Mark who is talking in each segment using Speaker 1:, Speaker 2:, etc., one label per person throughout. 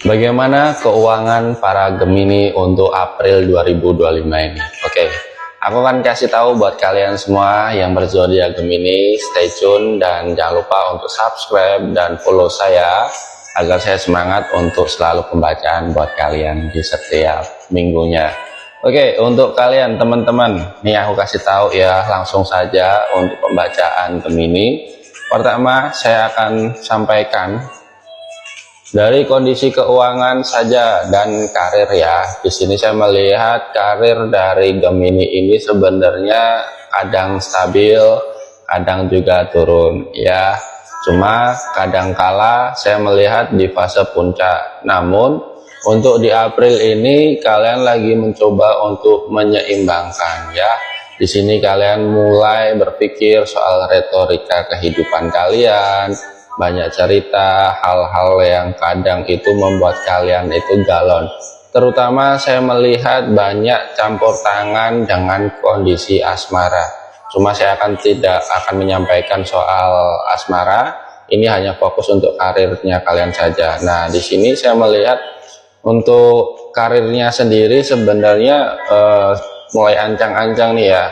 Speaker 1: Bagaimana keuangan para Gemini untuk April 2025 ini? Oke, aku akan kasih tahu buat kalian semua yang berzodiak Gemini, stay tune dan jangan lupa untuk subscribe dan follow saya agar saya semangat untuk selalu pembacaan buat kalian di setiap minggunya. Oke, untuk kalian teman-teman, nih aku kasih tahu ya, langsung saja untuk pembacaan Gemini. Pertama, saya akan sampaikan dari kondisi keuangan saja dan karir ya. Di sini saya melihat karir dari Gemini ini sebenarnya kadang stabil, kadang juga turun ya. Cuma kadangkala saya melihat di fase puncak. Namun untuk di April ini kalian lagi mencoba untuk menyeimbangkan ya. Di sini kalian mulai berpikir soal retorika kehidupan kalian, banyak cerita, hal-hal yang kadang itu membuat kalian itu galon. Terutama saya melihat banyak campur tangan dengan kondisi asmara. Cuma saya tidak akan menyampaikan soal asmara. Ini hanya fokus untuk karirnya kalian saja. Nah, di sini saya melihat untuk karirnya sendiri sebenarnya mulai ancang-ancang nih ya.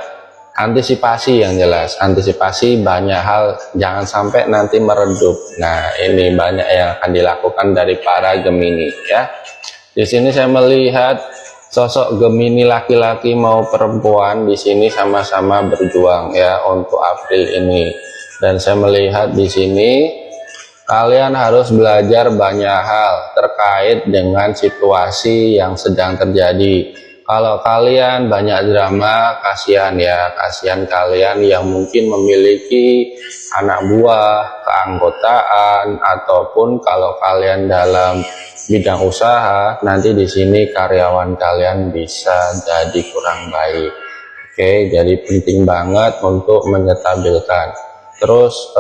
Speaker 1: Antisipasi yang jelas, antisipasi banyak hal, jangan sampai nanti meredup. Nah, ini banyak yang akan dilakukan dari para Gemini ya. Di sini saya melihat sosok Gemini laki-laki mau perempuan di sini sama-sama berjuang ya untuk April ini. Dan saya melihat di sini kalian harus belajar banyak hal terkait dengan situasi yang sedang terjadi. Kalau kalian banyak drama, kasihan ya, kasihan kalian yang mungkin memiliki anak buah, keanggotaan, ataupun kalau kalian dalam bidang usaha, nanti di sini karyawan kalian bisa jadi kurang baik. Oke, jadi penting banget untuk menyetabilkan. Terus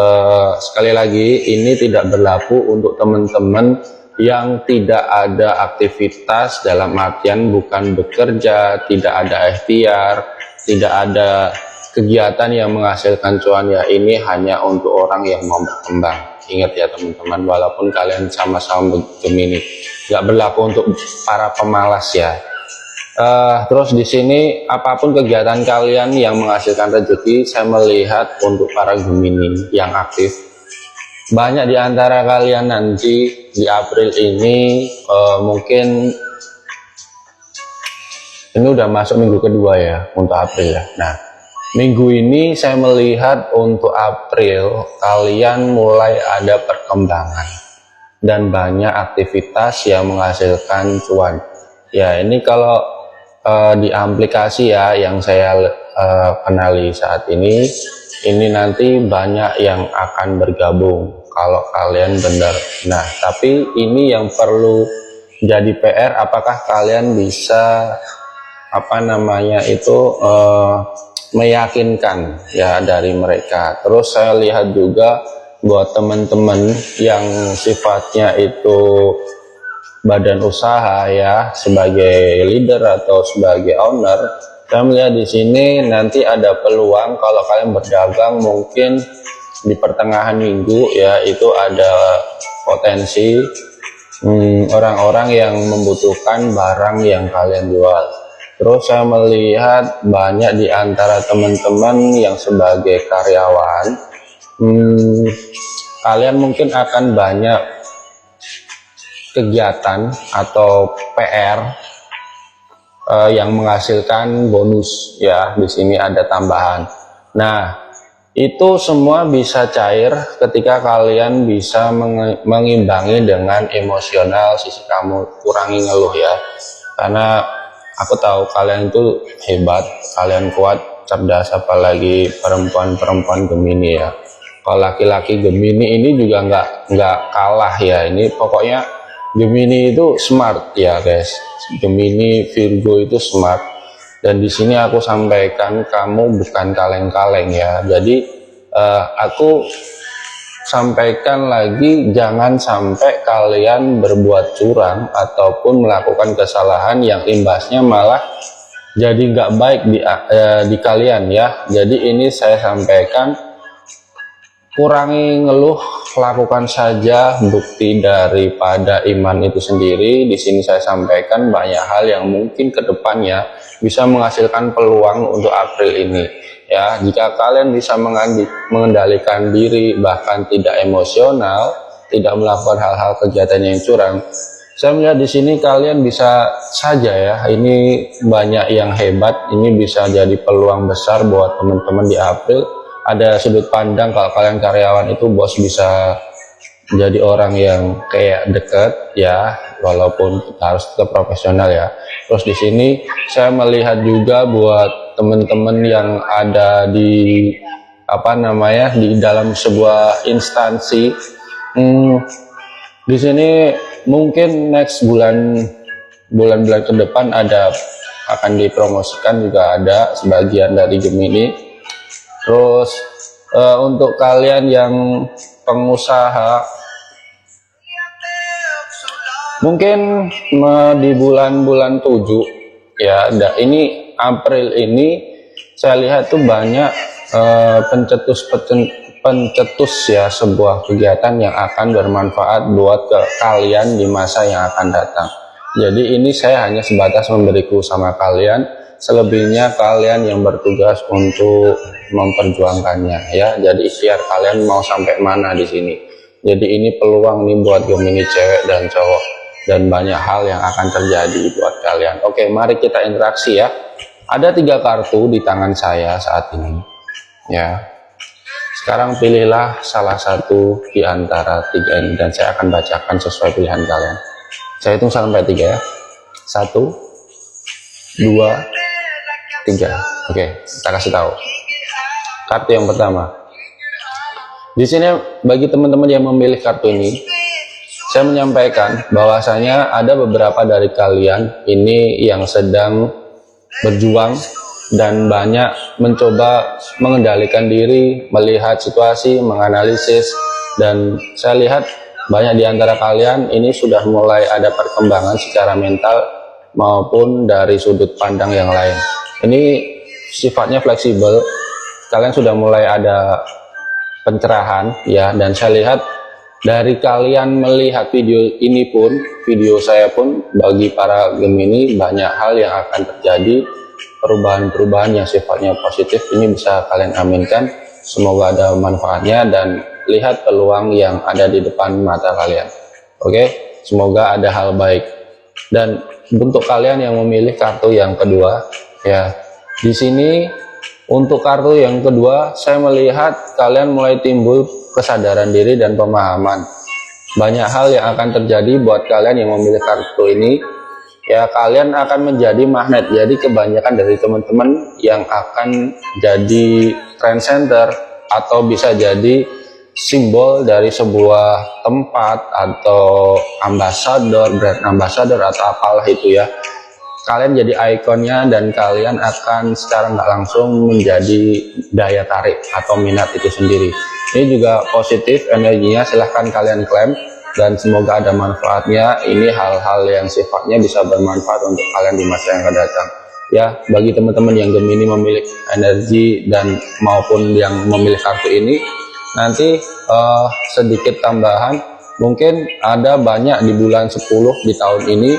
Speaker 1: sekali lagi, ini tidak berlaku untuk teman-teman yang tidak ada aktivitas, dalam artian bukan bekerja, tidak ada ikhtiar, tidak ada kegiatan yang menghasilkan cuan ya. Ini hanya untuk orang yang mau berkembang. Ingat ya teman-teman, walaupun kalian sama-sama Gemini, nggak berlaku untuk para pemalas ya. Terus di sini apapun kegiatan kalian yang menghasilkan rezeki, saya melihat untuk para Gemini yang aktif, banyak di antara kalian nanti di April ini mungkin ini udah masuk minggu kedua ya untuk April ya. Nah, minggu ini saya melihat untuk April kalian mulai ada perkembangan dan banyak aktivitas yang menghasilkan cuan. Ya, ini kalau di aplikasi ya yang saya kenali saat ini nanti banyak yang akan bergabung kalau kalian benar. Nah, tapi ini yang perlu jadi PR, apakah kalian bisa meyakinkan ya dari mereka. Terus saya lihat juga buat teman-teman yang sifatnya itu badan usaha ya, sebagai leader atau sebagai owner, saya melihat di sini nanti ada peluang kalau kalian berdagang mungkin di pertengahan minggu ya, itu ada potensi orang-orang yang membutuhkan barang yang kalian jual. Terus saya melihat banyak di antara teman-teman yang sebagai karyawan, kalian mungkin akan banyak kegiatan atau PR yang menghasilkan bonus ya. Di sini ada tambahan. Nah, itu semua bisa cair ketika kalian bisa mengimbangi dengan emosional sisi kamu, kurangi ngeluh ya. Karena aku tahu kalian itu hebat, kalian kuat, cerdas, apalagi perempuan-perempuan Gemini ya. Kalau laki-laki Gemini ini juga nggak kalah ya. Ini pokoknya Gemini itu smart ya guys. Gemini Virgo itu smart. Dan di sini aku sampaikan kamu bukan kaleng-kaleng ya. Jadi aku sampaikan lagi, jangan sampai kalian berbuat curang ataupun melakukan kesalahan yang imbasnya malah jadi nggak baik di kalian ya. Jadi ini saya sampaikan kurangi ngeluh, lakukan saja bukti daripada iman itu sendiri. Di sini saya sampaikan banyak hal yang mungkin kedepannya bisa menghasilkan peluang untuk April ini. Ya, jika kalian bisa mengendalikan diri, bahkan tidak emosional, tidak melakukan hal-hal kegiatan yang curang, saya melihat di sini kalian bisa saja ya. Ini banyak yang hebat. Ini bisa jadi peluang besar buat teman-teman di April. Ada sudut pandang kalau kalian karyawan itu bos bisa jadi orang yang kayak deket ya, walaupun kita harus tetap profesional ya. Terus di sini saya melihat juga buat teman-teman yang ada di di dalam sebuah instansi, di sini mungkin next bulan-bulan ke depan akan dipromosikan juga ada sebagian dari Gemini. Terus untuk kalian yang pengusaha, mungkin di bulan-bulan 7 ya, ini April ini saya lihat tuh banyak pencetus ya, sebuah kegiatan yang akan bermanfaat buat kalian di masa yang akan datang. Jadi ini saya hanya sebatas memberiku sama kalian, selebihnya kalian yang bertugas untuk memperjuangkannya ya. Jadi ikhtiar kalian mau sampai mana di sini. Jadi ini peluang nih buat Gemini cewek dan cowok, dan banyak hal yang akan terjadi buat kalian. Oke, mari kita interaksi ya. Ada 3 kartu di tangan saya saat ini ya. Sekarang pilihlah salah satu di antara 3 ini dan saya akan bacakan sesuai pilihan kalian. Saya hitung sampai 3 ya. 1, 2, 3. Oke, kita kasih tahu. Kartu yang pertama. Di sini bagi teman-teman yang memilih kartu ini, saya menyampaikan bahwasanya ada beberapa dari kalian ini yang sedang berjuang dan banyak mencoba mengendalikan diri, melihat situasi, menganalisis, dan saya lihat banyak di antara kalian ini sudah mulai ada perkembangan secara mental maupun dari sudut pandang yang lain. Ini sifatnya fleksibel, kalian sudah mulai ada pencerahan ya, dan saya lihat dari kalian melihat video ini pun, video saya pun, bagi para Gemini banyak hal yang akan terjadi, perubahan-perubahan yang sifatnya positif. Ini bisa kalian aminkan, semoga ada manfaatnya dan lihat peluang yang ada di depan mata kalian. Oke, semoga ada hal baik. Dan untuk kalian yang memilih kartu yang kedua ya, di sini untuk kartu yang kedua saya melihat kalian mulai timbul kesadaran diri dan pemahaman. Banyak hal yang akan terjadi buat kalian yang memilih kartu ini ya. Kalian akan menjadi magnet. Jadi kebanyakan dari teman-teman yang akan jadi trend center atau bisa jadi simbol dari sebuah tempat atau ambasador, brand ambasador atau apalah itu ya. Kalian jadi ikonnya dan kalian akan secara nggak langsung menjadi daya tarik atau minat itu sendiri. Ini juga positif energinya, silahkan kalian klaim dan semoga ada manfaatnya. Ini hal-hal yang sifatnya bisa bermanfaat untuk kalian di masa yang akan datang ya. Bagi teman-teman yang Gemini memilih energi dan maupun yang memilih kartu ini, nanti sedikit tambahan, mungkin ada banyak di bulan 10 di tahun ini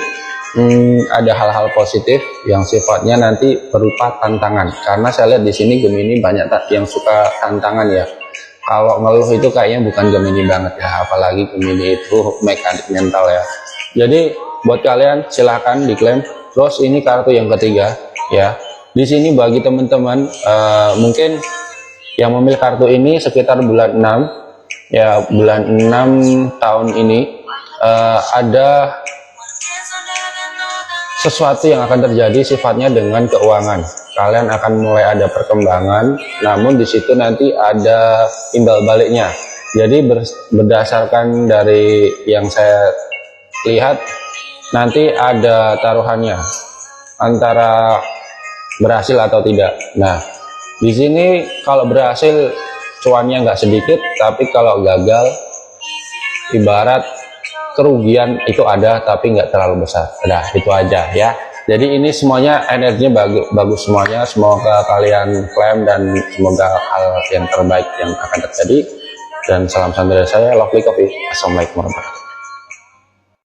Speaker 1: ada hal-hal positif yang sifatnya nanti berupa tantangan, karena saya lihat di sini Gemini banyak yang suka tantangan ya. Kalau ngeluh itu kayaknya bukan Gemini banget ya, apalagi Gemini itu mekanik mental ya. Jadi buat kalian silahkan diklaim. Terus ini kartu yang ketiga ya. Di sini bagi teman-teman mungkin yang memilih kartu ini sekitar bulan 6 ya, bulan 6 tahun ini ada sesuatu yang akan terjadi sifatnya dengan keuangan. Kalian akan mulai ada perkembangan, namun di situ nanti ada timbal baliknya. Jadi berdasarkan dari yang saya lihat, nanti ada taruhannya antara berhasil atau tidak. Nah, di sini kalau berhasil cuannya nggak sedikit, tapi kalau gagal ibarat kerugian itu ada tapi nggak terlalu besar. Udah itu aja ya. Jadi ini semuanya energinya bagus semuanya. Semoga kalian klaim dan semoga hal yang terbaik yang akan terjadi. Dan salam santai dari saya, Lovely Coffee. Assalamualaikum warahmatullahi wabarakatuh.